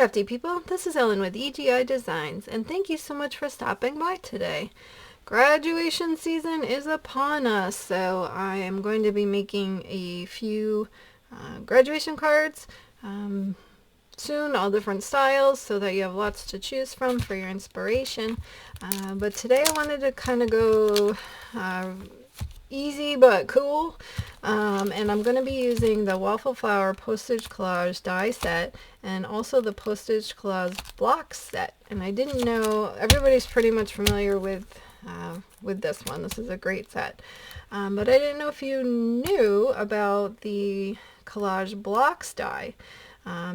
crafty people, this is Ellen with EGI Designs, and thank you so much for stopping by today. Graduation season is upon us, so I am going to be making a few graduation cards soon, all different styles, so that you have lots to choose from for your inspiration. But today I wanted to kind of go easy but cool, and I'm going to be using the Waffle Flower Postage Collage Die set and also the Postage Collage Block set. And I didn't know, everybody's pretty much familiar with this one. This is a great set, but I didn't know if you knew about the Collage Blocks die,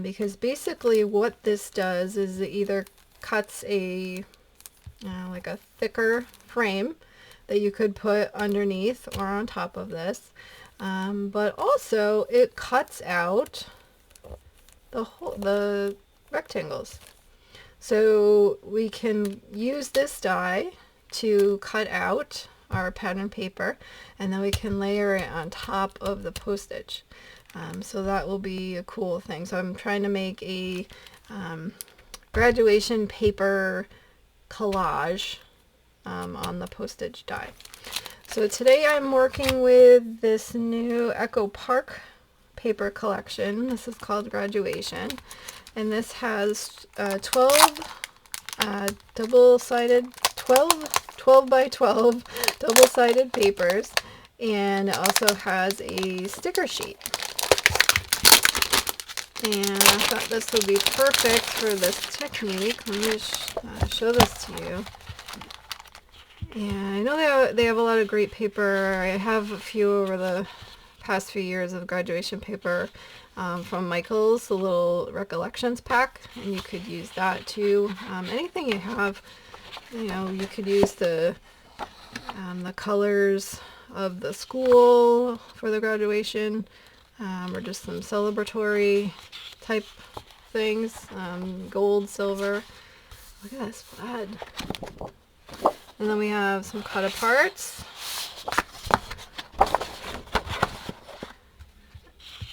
because basically what this does is it either cuts a like a thicker frame that you could put underneath or on top of this, but also it cuts out the rectangles. So we can use this die to cut out our pattern paper, and then we can layer it on top of the postage. So that will be a cool thing. So I'm trying to make a graduation paper collage on the postage die. So today I'm working with this new Echo Park paper collection. This is called Graduation, and this has 12 double-sided 12 by 12 double-sided papers, and it also has a sticker sheet. And I thought this would be perfect for this technique. Let me show this to you. Yeah, I know they have a lot of great paper. I have a few over the past few years of graduation paper from Michael's, the little recollections pack, and you could use that too. Anything you have, you know, you could use the colors of the school for the graduation, or just some celebratory type things, gold, silver. Look at this plaid. And then we have some cut aparts.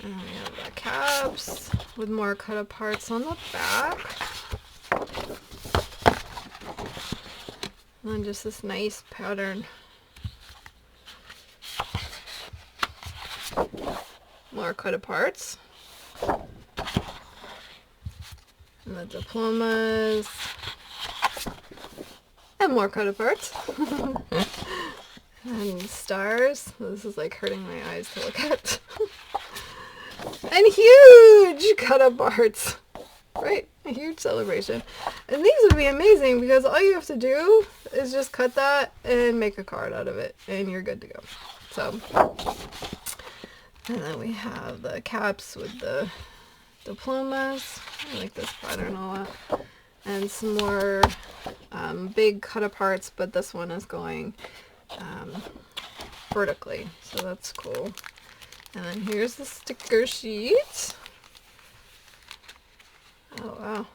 And we have the caps with more cut aparts on the back. And then just this nice pattern. More cut aparts. And the diplomas. And more cut aparts. And stars. This is like hurting my eyes to look at. And huge cut aparts. Right? A huge celebration. And these would be amazing because all you have to do is just cut that and make a card out of it, and you're good to go. So, and then we have the caps with the diplomas. I like this pattern a lot. And some more big cut aparts, but this one is going vertically, so that's cool. And then here's the sticker sheet. Oh wow,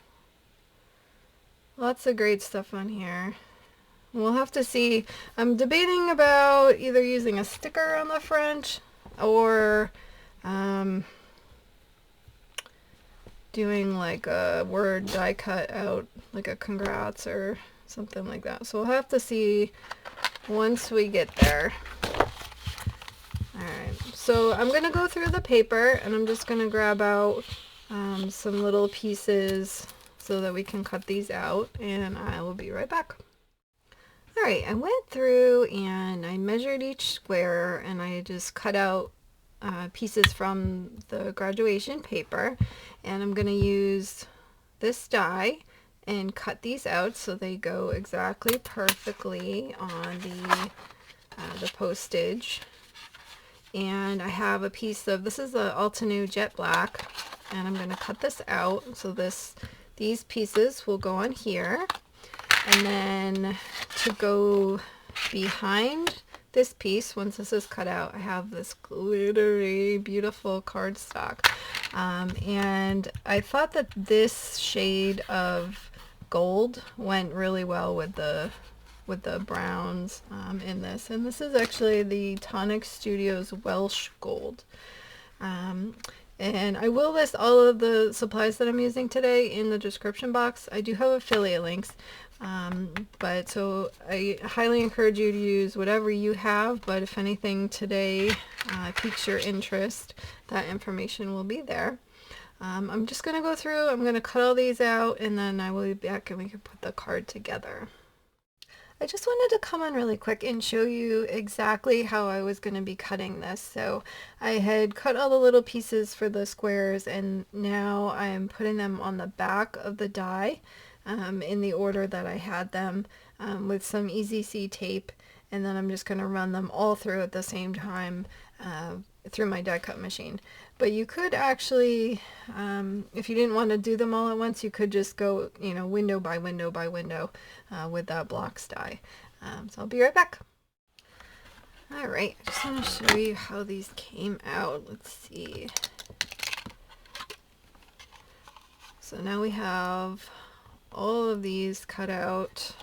lots of great stuff on here. We'll have to see. I'm debating about either using a sticker on the front or doing like a word die cut out, like a congrats or something like that. So we'll have to see once we get there. Alright, so I'm going to go through the paper, and I'm just going to grab out some little pieces so that we can cut these out, and I will be right back. Alright, I went through and I measured each square, and I just cut out pieces from the graduation paper, and I'm going to use this die and cut these out so they go exactly perfectly on the postage. And I have a piece of, this is the Altenew Jet Black, and I'm going to cut this out so these pieces will go on here, and then to go behind this piece, once this is cut out, I have this glittery, beautiful cardstock, and I thought that this shade of gold went really well with the browns in this, and this is actually the Tonic Studios Welsh gold, And I will list all of the supplies that I'm using today in the description box. I do have affiliate links, but so I highly encourage you to use whatever you have, but if anything today piques your interest, that information will be there. I'm just going to go through, I'm going to cut all these out, and then I will be back and we can put the card together. I just wanted to come on really quick and show you exactly how I was going to be cutting this. So I had cut all the little pieces for the squares, and now I am putting them on the back of the die in the order that I had them, with some Easy C tape, and then I'm just going to run them all through at the same time through my die cut machine. But you could actually, if you didn't want to do them all at once, you could just go, you know, window by window by window with that blocks die. So I'll be right back. Alright, I just want to show you how these came out. Let's see. So now we have all of these cut out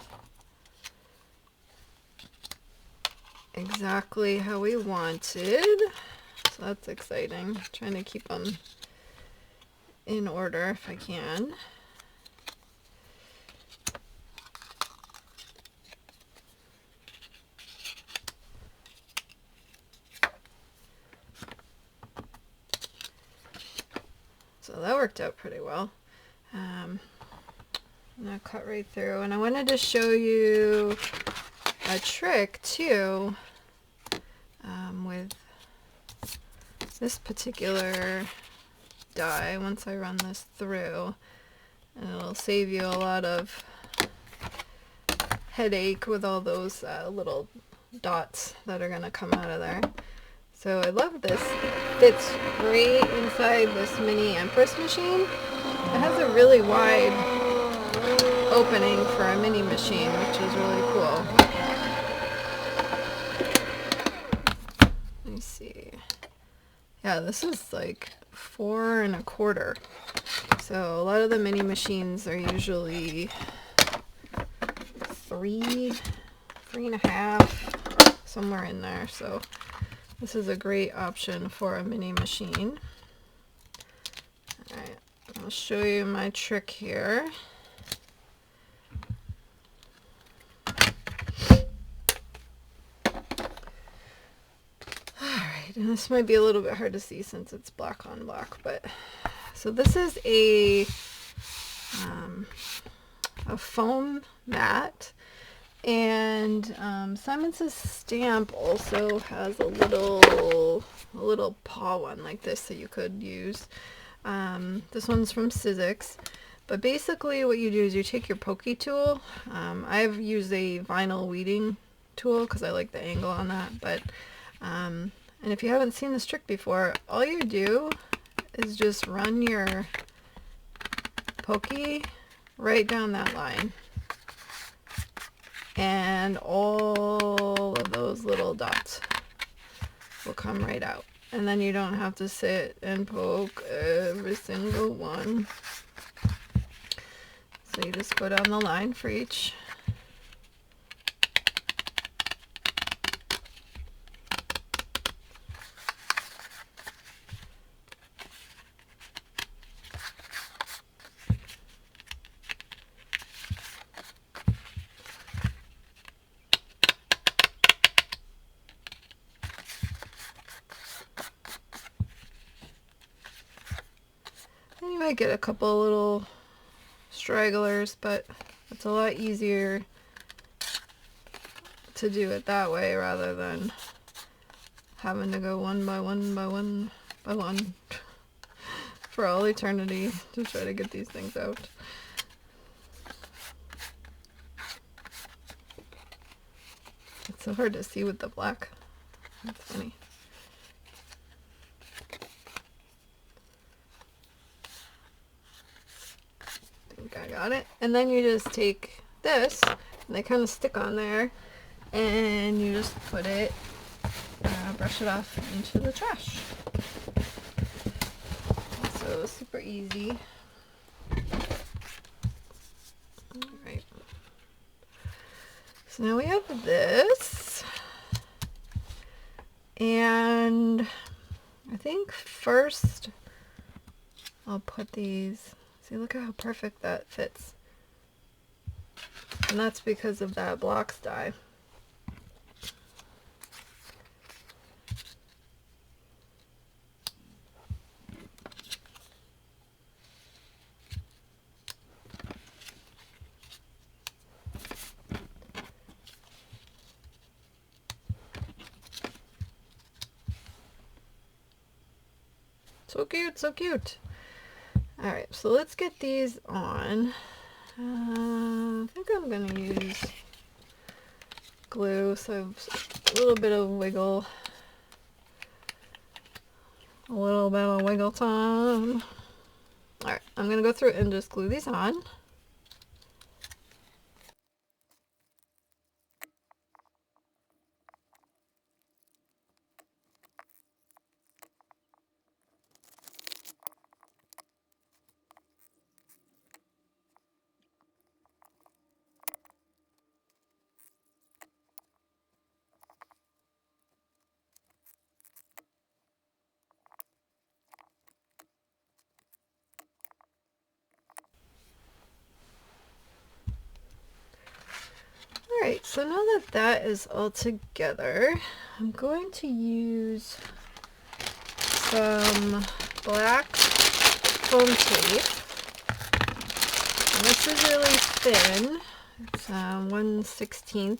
exactly how we wanted. So that's exciting. Trying to keep them in order if I can. So that worked out pretty well. I'm gonna cut right through, and I wanted to show you a trick too with this particular die. Once I run this through, and it'll save you a lot of headache with all those little dots that are gonna come out of there. So I love this. Fits right inside this mini Empress machine. It has a really wide opening for a mini machine, which is really cool. Let me see. Yeah, this is like 4 1/4. So a lot of the mini machines are usually 3, 3 1/2, somewhere in there. So this is a great option for a mini machine. Alright, I'll show you my trick here. Alright, and this might be a little bit hard to see since it's black on black, but so this is a foam mat. And Simon Says stamp also has a little paw one like this that you could use. This one's from Sizzix. But basically what you do is you take your pokey tool. I've used a vinyl weeding tool because I like the angle on that. But and if you haven't seen this trick before, all you do is just run your pokey right down that line. And all of those little dots will come right out. And then you don't have to sit and poke every single one. So you just go down the line for each. You might get a couple little stragglers, but it's a lot easier to do it that way rather than having to go one by one by one by one for all eternity to try to get these things out. It's so hard to see with the black. That's funny. I got it. And then you just take this, and they kind of stick on there, and you just put it, brush it off into the trash. So super easy. Alright. So now we have this, and I think first I'll put these, see, look at how perfect that fits. And that's because of that blocks die. So cute, so cute. Alright, so let's get these on. I think I'm going to use glue, so I have a little bit of wiggle. A little bit of wiggle time. Alright, I'm going to go through and just glue these on. Alright, so now that that is all together, I'm going to use some black foam tape. And this is really thin. It's 1/16.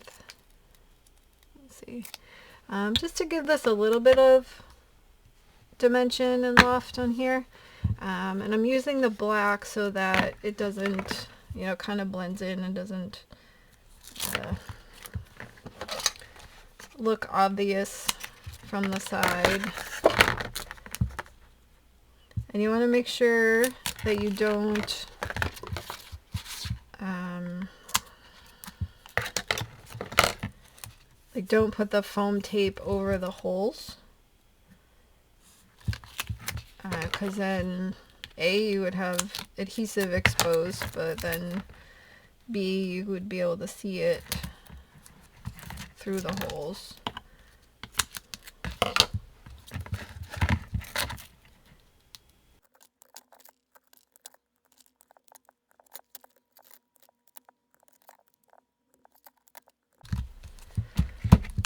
Let's see. Just to give this a little bit of dimension and loft on here. And I'm using the black so that it doesn't, you know, kind of blends in and doesn't look obvious from the side. And you want to make sure that you don't like, don't put the foam tape over the holes, because then A, you would have adhesive exposed, but then B, you would be able to see it through the holes.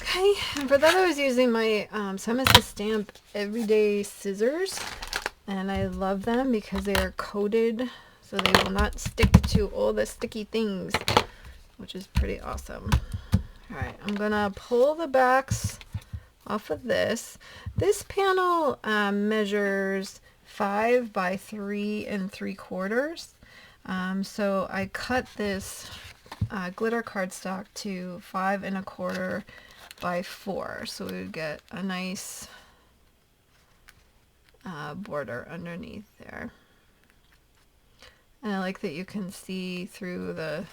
Okay, and for that I was using my Semester Stamp Everyday Scissors, and I love them because they are coated so they will not stick to all the sticky things, which is pretty awesome. Alright, I'm gonna pull the backs off of this. This panel measures 5 by 3 3/4. So I cut this glitter cardstock to 5 1/4 by 4, so we would get a nice border underneath there. And I like that you can see through the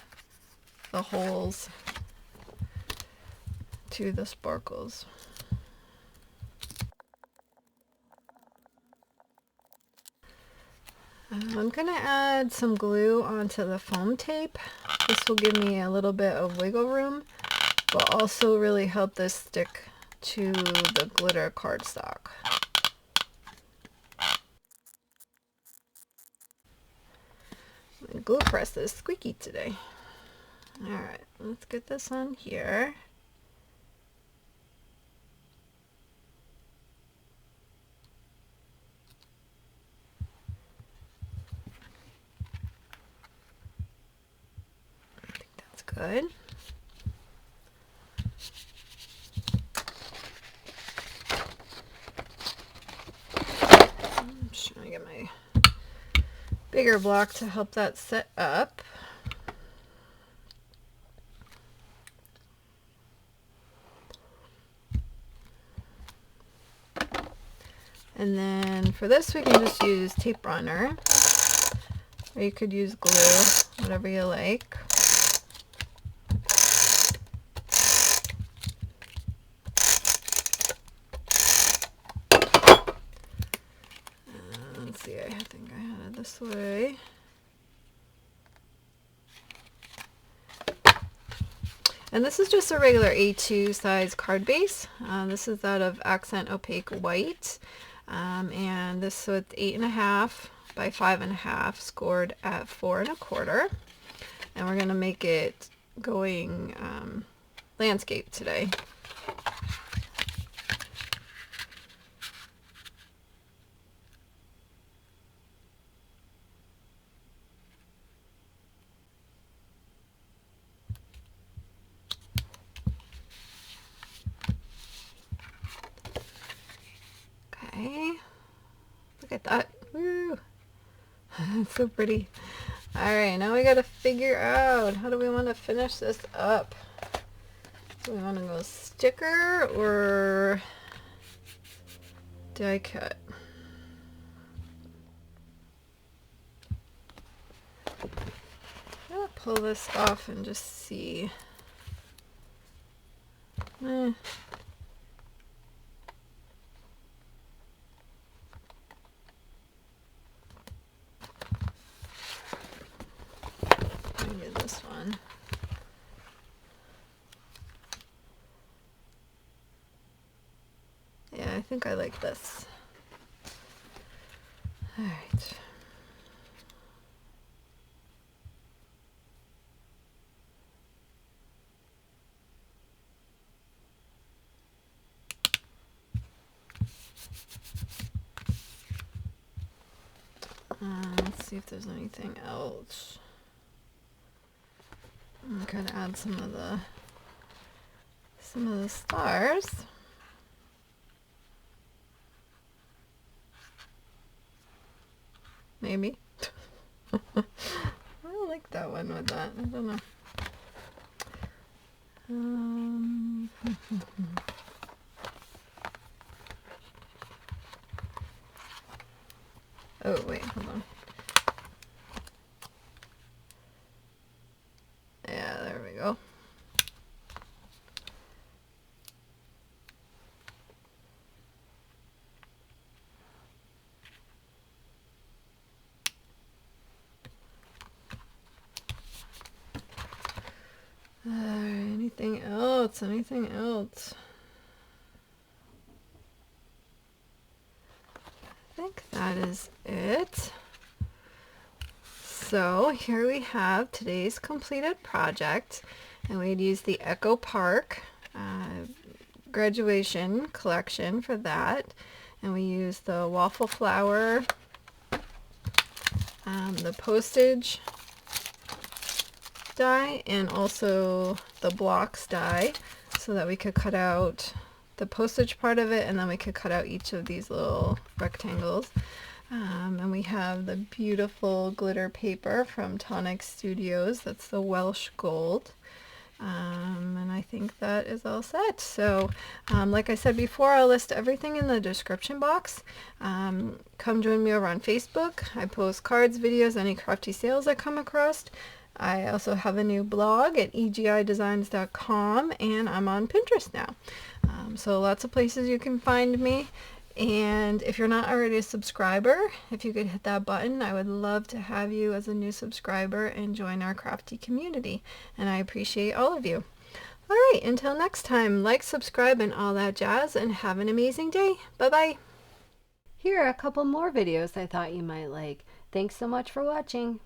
holes to the sparkles. I'm going to add some glue onto the foam tape. This will give me a little bit of wiggle room, but also really help this stick to the glitter cardstock. My glue press is squeaky today. Alright, let's get this on here. I think that's good. I'm just trying to get my bigger block to help that set up. And then for this we can just use tape runner, or you could use glue, whatever you like. Let's see, I think I had it this way. And this is just a regular A2 size card base. This is out of Accent Opaque White. And this, so it's 8.5 by 5.5, scored at 4 1/4. And we're going to make it going landscape today. Okay, look at that. Woo! It's so pretty. Alright, now we gotta figure out how do we want to finish this up. Do we want to go sticker or die cut? I'm gonna pull this off and just see. Maybe this one. Yeah, I think I like this. All right. Let's see if there's anything else. I'm gonna add some of the stars. Maybe. I don't like that one with that. I don't know. Oh, wait, hold on. Yeah, there we go. Anything else? Anything else? I think that is it. So here we have today's completed project, and we'd use the Echo Park graduation collection for that, and we use the Waffle flower, the Postage die, and also the blocks die, so that we could cut out the postage part of it, and then we could cut out each of these little rectangles. And we have the beautiful glitter paper from Tonic Studios. That's the Welsh gold. And I think that is all set. So like I said before, I'll list everything in the description box. Come join me over on Facebook. I post cards, videos, any crafty sales I come across. I also have a new blog at egidesigns.com, and I'm on Pinterest now. So lots of places you can find me. And if you're not already a subscriber, if you could hit that button, I would love to have you as a new subscriber and join our crafty community. And I appreciate all of you. All right, until next time, like, subscribe, and all that jazz, and have an amazing day. Bye-bye. Here are a couple more videos I thought you might like. Thanks so much for watching.